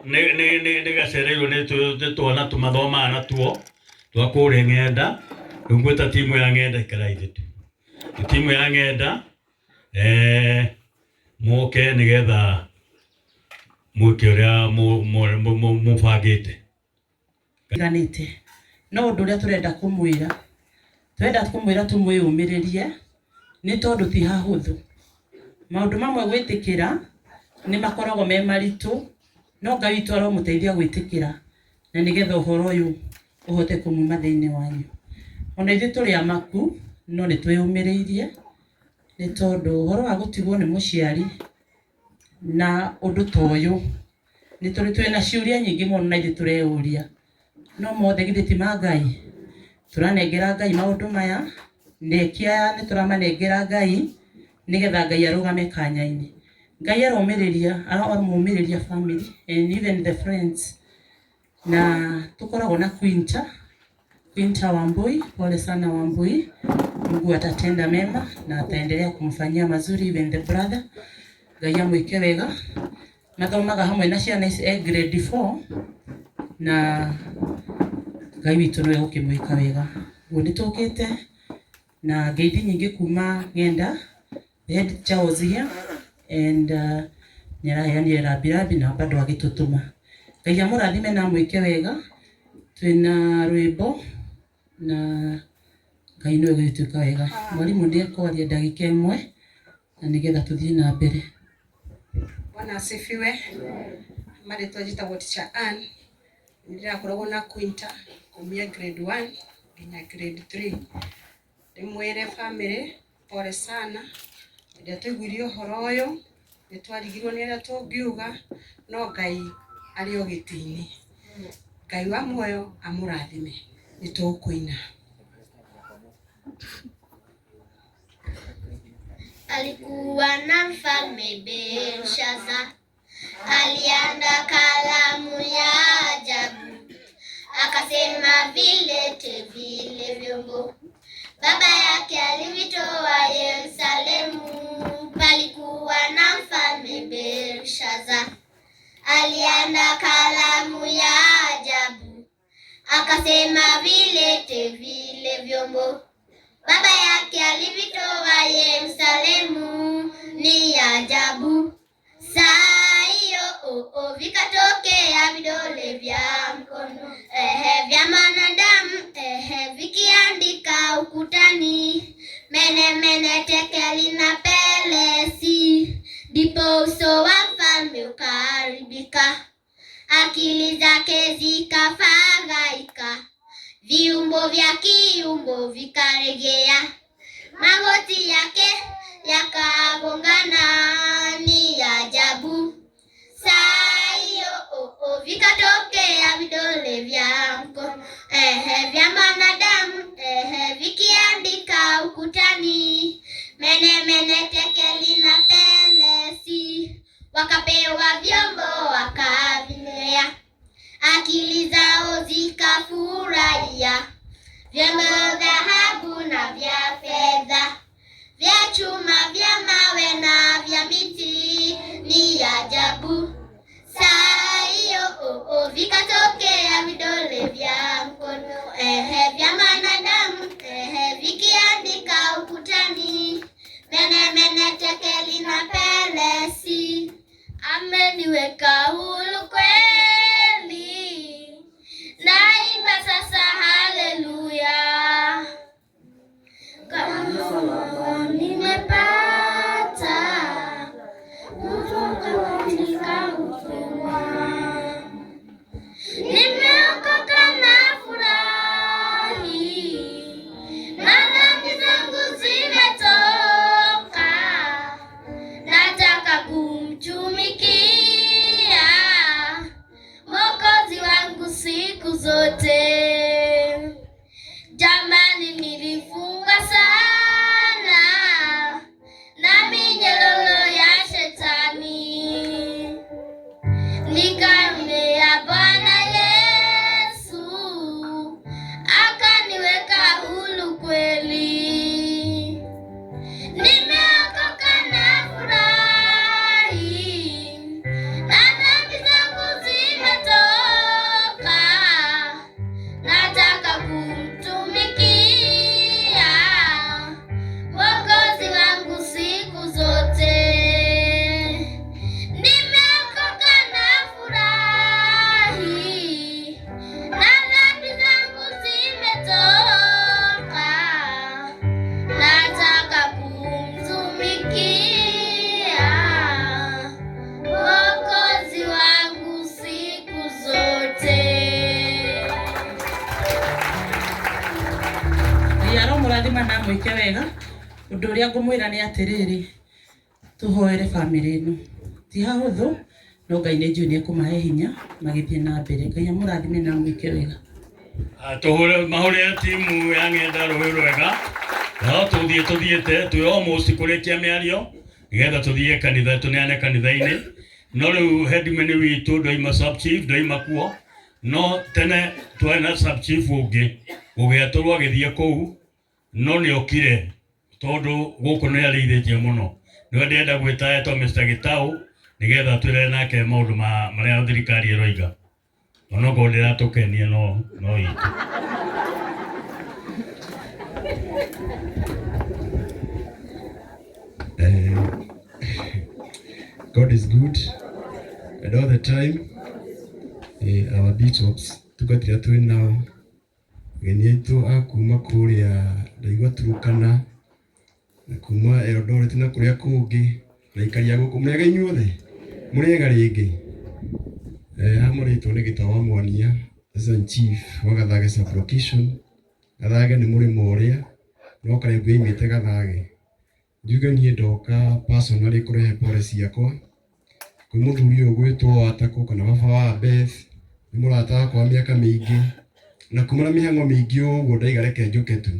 nĩ gacereirwo nĩ twana tũmathomaga natuo twa kũrĩa ng'enda. Rĩu ngwĩta timu ya ng'enda ĩkaraithĩ tu. Timu ya ng'enda mũke nĩgetha mwĩke ũrĩa mũbangĩte. Ganĩte no ũndũ ũrĩa tũrenda kũmwĩra tũmwĩyũmĩrĩrie nĩ tondũ ti hahũthũ. Maũndũ mamwe gwĩtĩkĩra nĩ makoragwo me maritũ, no Ngai witũ aromũteithia gwĩtĩkĩra na nĩgetha ũhoro ũyũ ũhote kũmuma thĩinĩ wanyu. Ona ithuĩ tũrĩ amaku no nĩ twĩyũmĩrĩirie nĩ tondũ ũhoro wa gũtigwo nĩ mũciari na ũndũ ta ũyũ nĩ tũrĩ twĩna ciũria nyingĩ mũno na ithuĩ tũreyũria, no mothe githĩ ti ma Ngai? Tũranengera Ngai maũndũ maya, ndekia nĩ tũramanengera Ngai nĩgetha Ngai arũgame kanya-inĩ. Ngai aromũmĩrĩria family and even the friends. Na tukoragwo na Quinta Wambui, pole sana Wambui. Mungu atatenda mema na ataendelea kumfanyia mazuri even the brother. Ngai amwĩke wega. Mathomaga hamwe na ciana grade 4 na Ngai witũ nĩwe ũkĩmwĩka wega. Guo nĩ tũkĩte na ngeithi nyingĩ kuma ng'enda. The head Charles here and nĩaraheanire rambirambi na bado agĩtũtũma. Ngai amũrathime na amwĩke wega. Twĩna rwĩmbo na Ngai nĩwe ũgĩtuĩka wega. Mwarimũ ndĩekwaria ndagĩka ĩmwe na nĩgetha tũthiĩ na mbere. Bwana asifiwe. Marĩtwa njĩtagwo Teacher Ann. Nĩndĩrakoragwo na Quinta kumia grade 1 nginya grade 3. Ndĩmwĩre family pole sana. Rĩrĩa twaiguire ũhoro ũyũ nĩ twarigirwo nĩ ũrĩa tũngiuga, no Ngai arĩ o gĩtĩ-inĩ. Ngai wa muoyo amũrathime. Nĩ tũkũina. Alikuwa na mfalme Belshaza, alianda kalamu ya ajabu, akasema vilete vile vyombo. Baba yake alivitoa Yerusalemu. Palikuwa na mfalme Belshaza, alianda kalamu ya ajabu, akasema vilete vile vyombo. Baba yake alivitoa Yerusalemu, ni ajabu. Saa hiyo vikatokea vidole vya mkono vya mwanadamu vikiandika ukutani, mene mene tekeli na pelesi. Ndipo uso wa mfalme ukaharibika, akili zake zikafadhaika, viumbo vya kiumbo vikaregea, magoti yake yakagongana, ni ajabu. Saa hiyo vikatokea vidole vya mkono vya mwanadamu vikiandika ukutani, mene mene tekeli na pelesi. Wakapewa vyombo wakavilea, akili zao zikafurahia, vyombo vya dhahabu na vya fedha, vya chuma, vya mawe na vya miti, ni ajabu. Saa hiyo vikatokea vidole vya mkono vya mwanadamu vikiandika ukutani, mene mene tekeli na pelesi. Ameniweka huru kweli, naimba sasa haleluya. Kama nimepata kutoka katika utumwa, nimeokoka na furahi, na dhambi zangu zimetoka. Nataka kumtumikia Mwokozi wangu siku zote. Jamani, nilifungwa sana na minyororo ya shetani, nikamwendea Bwana Yesu akaniweka huru kweli. Nimeokoka na furahi, na dhambi zangu zime mwike wega undu uria ngumwira ni atiriri tuhoere family ino ti hahuthu no Ngai ni njui ni ekumahe hinya magithie na mbere. Ngai amurathime na mwike wega. Tuhure mahore timu ya Ng'enda rũĩ rwega no tuthiĩte twi almost kũrĩkia mĩario nigetha tuthie kanitha tuneane kanitha-inĩ no rĩu headman witũ ndoima sub chief ndoima kuo no tene twarĩ na sub chief ũngĩ ũgĩatũrwo agĩthiĩ kũu no nĩokire tondũ gũkũ nĩ arĩithĩtie mũno nĩwe ndĩrenda gwĩta etwo Mr. Gitau nigetha twĩre nake maũndũ marĩa thirikari ĩroiga ono ngo ndiratũkenie no itu. God is good and all the time. Our bishops tugatira twi nao geni itu akuma kuria ndaigua Turukana na kuma Eldoret na kuria kungi na ikaria guku mwega inyuothe muriega ringi amuritwo ni Gitawa Mwania as a chief wa Gathage sub-location. Gathage ni murimo uria no kare ngwimite Gathage njuge nie ndoka personally kurehe pole ciakwa kwi muthuri uyu gwitwo Watako kana baba wa Beth ni murata wakwa miaka mingi na kumana mihango mingi uguo ndaiga reke njuke tu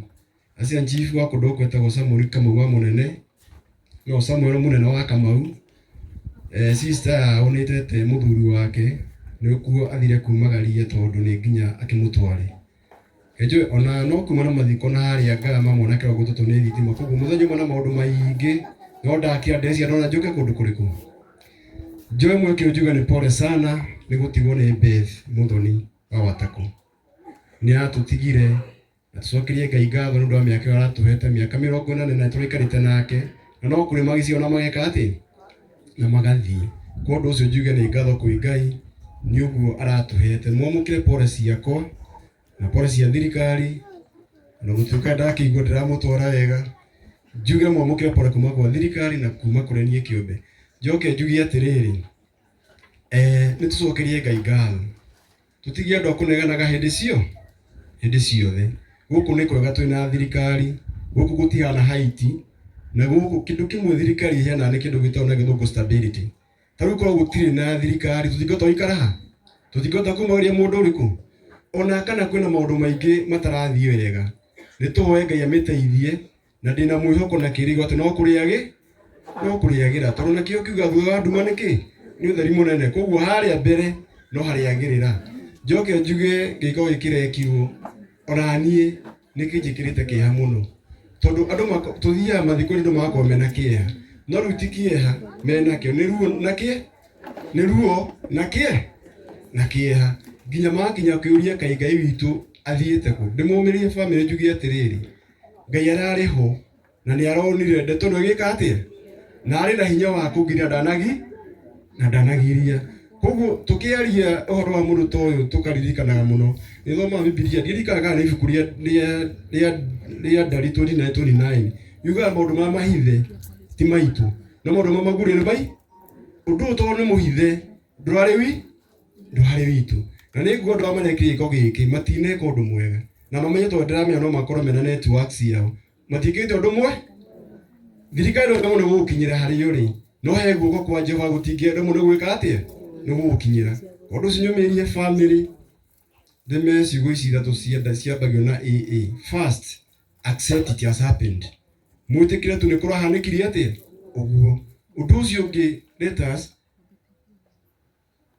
acia chief wa kundu kwetagwo Samuel Kamau wa munene no Samuel munene wa Kamau sister aonetete muthuri wake nikuo athire kumagarie tondu ni nginya akimutware ejo ona no kumana mathiko na haria ngama mwana kira gututu ni thitima koguo muthenya mwana maundu maingi no ndakia ndeci ndona njuke kundu kuriku joe mweke ujuga ni pole sana ni gutigwo ni Beth muthoni wa Watako ni atutigire atucokerie Ngai ngatho nundu wa miaka ĩyo aratuhete miaka 40 na turikarite nake na no kuri magicio na mageka ati na magathie kundu ucio njuge ni ngatho kwi Ngai ni uguo aratuhete mwamukire pole ciakwa na pole cia thirikari na gutuka ndakigwo ndiramutwara wega njuge mwamukire pole kuma kwa thirikari na kuma kuri nie kiumbe njoke njugie atiriri ni tucokerie Ngai ngatho tutigie andu akuneganaga hindi ciothe guku ni kwega twina thirikari guku gutihana haiti na guku kindu kimwe thirikari hena ni kindu gitona githungu stability taru ko gutiri na thirikari tutingota ikara tutingota kumaria mundu uriku ona kana kwina maundu maingi matarathie wega ni tuhoe Ngai amiteithie na ndina mwihoko na kirigo ati no kuriagira tondu na kio kiuga thutha wa nduma niki ni utheri munene koguo haria mbere no hariagirira njoke njuge ngiko gikirekirwo ona nie nikijikirite kiha muno tondu andu tuthia mathiko ndu makwa mena kiha no rutikiha mena kio ni ruo na kiha nginya makinya kiuria kai Ngai witu athiete ku ndimumirie family njugi atiriri Ngai arariho na ni aronire ndeto no gika atia na ari na hinya wa kugiria ndanagiria koguo tukiaria uhoro wa mundu toyo tukaririkanaga muno ni thoma Biblia ndirikanaga ni ibuku ria Ndari 29 yuga maundu ma mahithe ti maitu na maundu ma maguri ni bai undu to ni muhithe ndwari witu na ni nguo ndo amenya kiriko giki matine ko undu mwega na mamenye to ndiramenya no makoro mena networks yao matikite undu mwe thirikari ndo muno gukinyira hari yuri no he guko kwa Jehova gutingie ndo muno gwika atia no gukinyira undu cinyumirie family the mess go icira to ciambagio na AA first accept it has happened mwitikire tu ni kurahanikiri atia uguo undu ucio ungi let us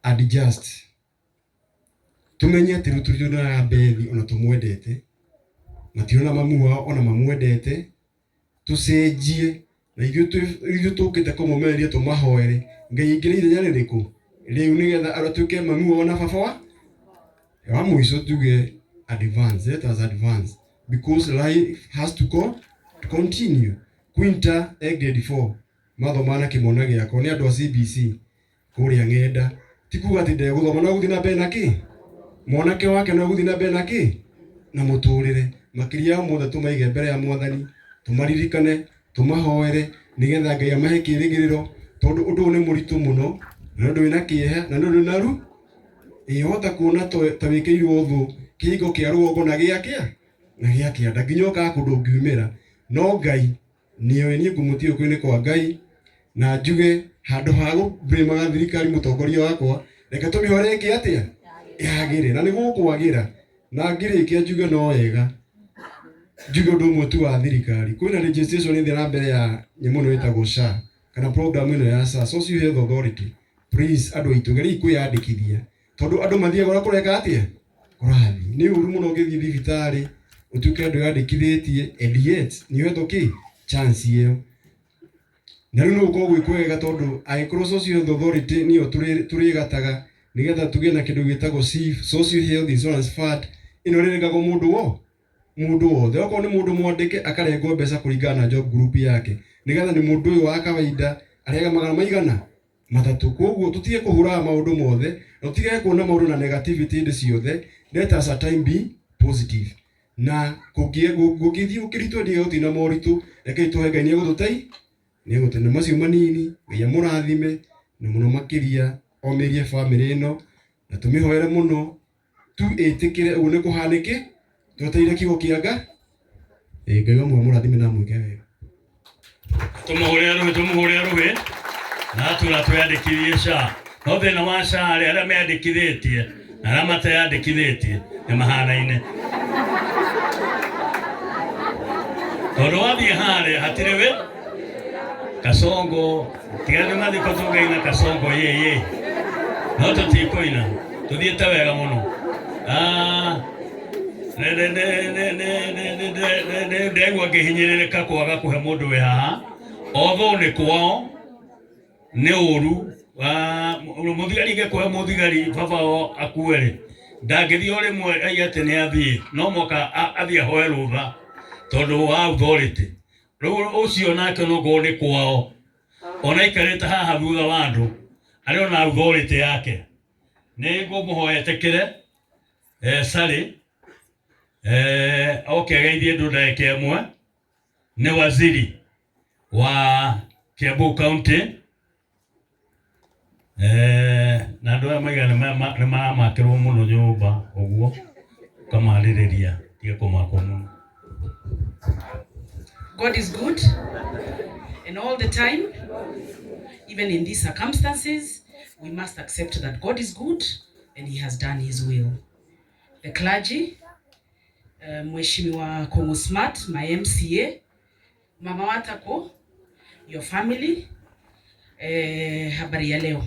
adjust tumenye ati ruturio na Bethi ona tumwendete matirona mamu wao ona mamwendete tucenjie na ithuĩ tukite kumumeria tumahoere Ngai ingire ithenya ririku riu nigetha aratuke mamu wao na baba wa muico tuge advance let us advance because life has to continue Quinta grade 4 mathoma na kimona giako ni andu a CBC kuria Ng'enda tikuga ati ndeguthoma na guthina mbere na ki mwanake wake no guthina mbere na ki na muturire makiria mothe tumaige mbere ya Mwathani tumaririkane tumahoere nigetha Ngai amahe kirigiriro tondu undu ni muritu muno na ndu wina kieha na ndu naru ihota kuona ta wikirwo thu kihingo kia rugongo na gia kianda nginya ka kundu ngiumira no Ngai niyo ni ngumuti ukwini kwa Ngai na njuge handu hago blame thirikari mutongoria wakwa reke tumihore ingi atia yagire na niguo kwagira na ngire iki njuge no wega njuge undu umwe tu wa thirikari kwina registration ni na mbere ya nyemu no itagwo SHA kana program ino ya SHA Social Health Authority please andu itu geri kwiyandikithia tondu andu mathie gora kureka atia kurathi ni uru muno ngithii thibitari utuke andu yandikithitie and yet ni wetho ki chance iyo na riu no ko gwikwega tondu agikoro Social Health Authority niyo turi gataga nigetha tugie na kindu gitagwo Social Health Insurance Fund ino ririgagwo mundu wothe oko ni mundu mwandike akarengwo mbeca kuringana na job group yake nigetha ni mundu uyu wa kawaida arega magana maigana matatu koguo tutige kuhura maundu mothe na tutige kuona maundu na negativity ndi ciothe let us at time be positive na gugithii ukiritwo ndi uti na moritu reke tuhe Ngai ni gutene macio manini Ngai amurathime na muno makiria omerie family ino na tumihoere muno tu etikire ugu ni kuhanike tweteire kigo kianga Ngai amwe murathime na mwike wega tumuhure ruhe na twandikithie SHA no thina wa SHA aria meandikithitie na aria mateyandikithitie ni mahanaine tondu wathie haria hatire we Kasongo tigane mathi kuthungaina Kasongo ye no tutikoina tuthiete wega muno ndegwa ngihinyiririka kwaga kuhe mundu we haha otho ni kwao ni uru muthigari ngekuhe muthigari baba akuere ndangithii o rimwe aigate ni athii no moka athii ahoe rutha tondu wa authority riu ucio nake no ngo ni kwao ona ikarite haha thutha wa andu ari ona authority yake ni ngumuhoetekire Sari okay geithie ndu ndeke mwe ni waziri wa Kiambu County na andu aya maigana ni mamakirwo muno nyumba uguo kamaririria tige kumakwo muno. God is good and all the time, even in these circumstances we must accept that God is good and he has done his will. The clergy, Mheshimiwa Kongo Smart, my MCA, Mama Watako, your family, habari ya leo.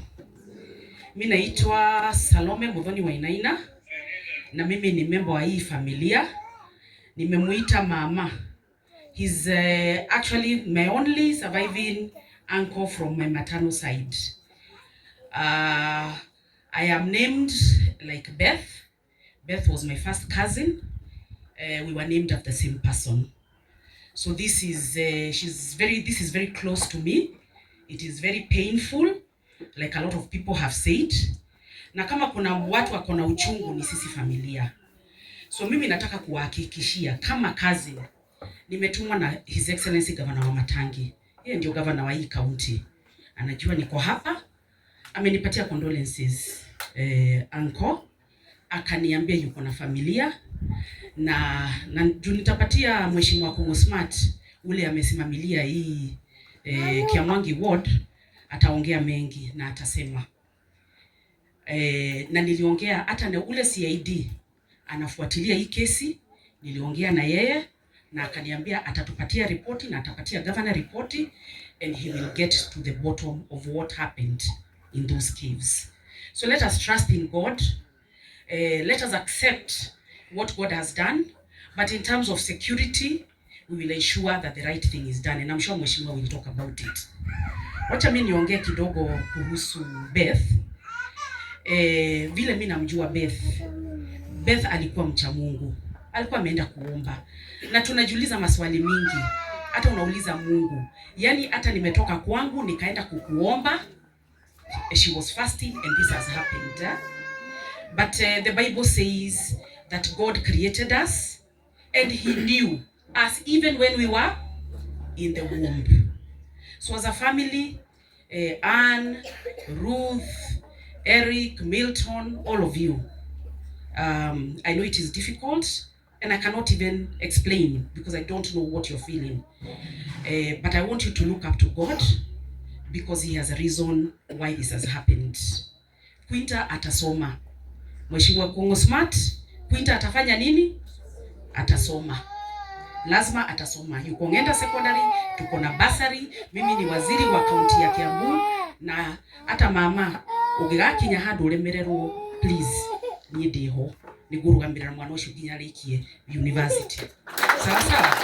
Mimi naitwa Salome Muthoni Wainaina na mimi ni member wa hii familia. Nimemuita mama. He's actually my only surviving uncle from my maternal side. I am named like Beth. Beth was my first cousin. We were named after the same person. So this is very close to me. It is very painful, like a lot of people have said. Na kama kuna watu wako na uchungu ni sisi familia. So mimi nataka kuhakikishia kama cousin nimetumwa na His Excellency Governor wa Matangi. Yeye ndio governor wa hii county. Anajua niko hapa. Amenipatia condolences uncle. Akaniambia yuko na familia na nitapatia Mheshimiwa Kongo Smart ule amesimamilia hii Kiamwangi ward ataongea mengi na atasema na niliongea hata na ule CID anafuatilia hii kesi, niliongea na yeye na akaniambia atatupatia ripoti na atapatia governor ripoti and he will get to the bottom of what happened in those caves. So let us trust in God. Let us accept what God has done, but in terms of security we will ensure that the right thing is done, and I'm sure Mheshimiwa will talk about it. Wacha mimi niongee kidogo kuhusu Beth. Vile mimi namjua Beth alikuwa mcha Mungu. Alikuwa ameenda kuomba. Na tunajiuliza maswali mingi. Hata unauliza Mungu. Yaani hata nimetoka kwangu nikaenda kukuomba. She was fasting and this has happened. But the Bible says that God created us and he knew us even when we were in the womb. So as a family, Anne, Ruth, Eric, Milton, all of you, I know it is difficult, and I cannot even explain because I don't know what you're feeling. But I want you to look up to God because he has a reason why this has happened. Quinta atasoma. Mheshimiwa Kongo Smart, Quinta atafanya nini? Atasoma. Lazima atasoma. Yuko Ng'enda Secondary, tuko na basari. Mimi ni waziri wa kaunti ya Kiambu na hata mama ugigakinya handu uremererwo, please ni ndiho nigurugamira mwana ucio ginya rikie university. Sawa sawa.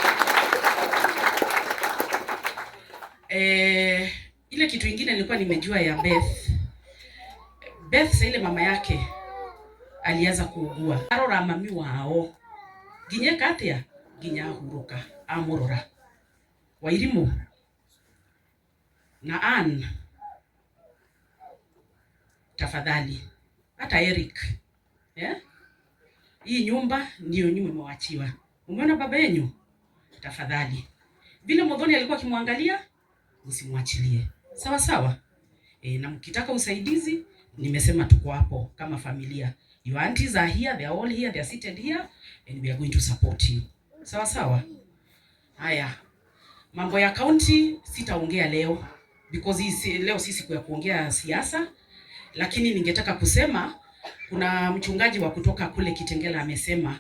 Ile kitu ingine nilikuwa nimejua ya Beth ile mama yake alianza kuugua. Arora mami wao ginya katia ginya huruka amurora Wairimu na Ann, tafadhali hata Eric, hii nyumba ndio nyumba mmewachiwa. Umeona baba yenu? Tafadhali vile Muthoni alikuwa akimwangalia msimwachilie. Sawa sawa. Na mkitaka usaidizi nimesema tuko hapo kama familia. Your aunties are here, they are all here, they are seated here and we are going to support you. Sawa sawa. Haya. Mambo ya county sitaongea leo because leo si siku ya kuongea siasa, lakini ningetaka kusema kuna mchungaji wa kutoka kule Kitengela amesema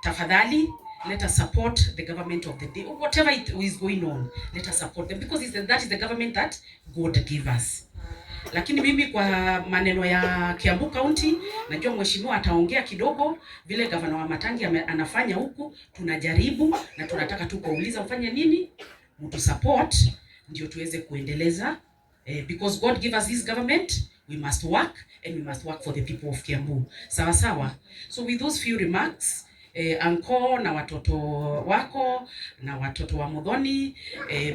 tafadhali let us support the government of the day. Whatever it is going on, let us support them because that is the government that God gave us. Lakini mimi kwa maneno ya Kiambu County, najua mheshimiwa ataongea kidogo vile gavana wa Matangi anafanya huku, tunajaribu na tunataka tu kuuliza mfanye nini? Mtu support ndio tuweze kuendeleza because God give us this government, we must work and we must work for the people of Kiambu. Sawa sawa. So with those few remarks, Anko na watoto wako na watoto wa Muthoni,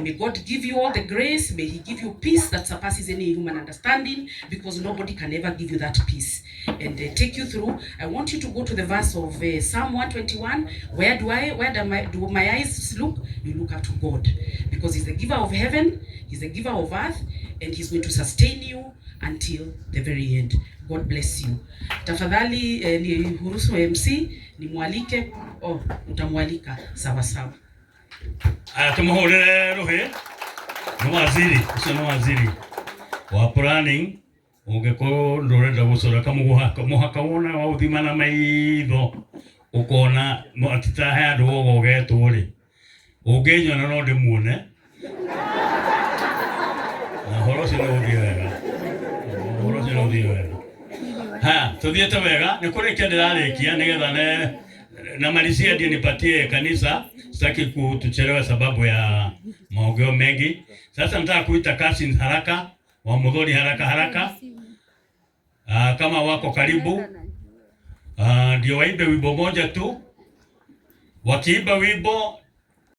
may God give you all the grace, may he give you peace that surpasses any human understanding because nobody can ever give you that peace and take you through. I want you to go to the verse of Psalm 121. Where do my eyes look? You look up to God because he's the giver of heaven, he's the giver of earth and he's going to sustain you until the very end. God bless you. Tafadhali ni hurusu MC ni mwalike. Utamwalika sawa sawa. Tumuhorere rohe. No waziri wa planning ungeko ndorenda gusora kamuhaka wona wa uthimana maitho ukona atitahe andu gogetwo ri unginyona no ndimuone na horo sino ugiwega tuthiete wega ni kurikia ndirarikia nigetha na malisia ndio nipatie kanisa, sitaki kutuchelewa sababu ya maongeo mengi. Sasa nataka kuita Cousins haraka wa Muthoni haraka kama wako karibu ndio waimbe wimbo moja tu. Wakiimba wimbo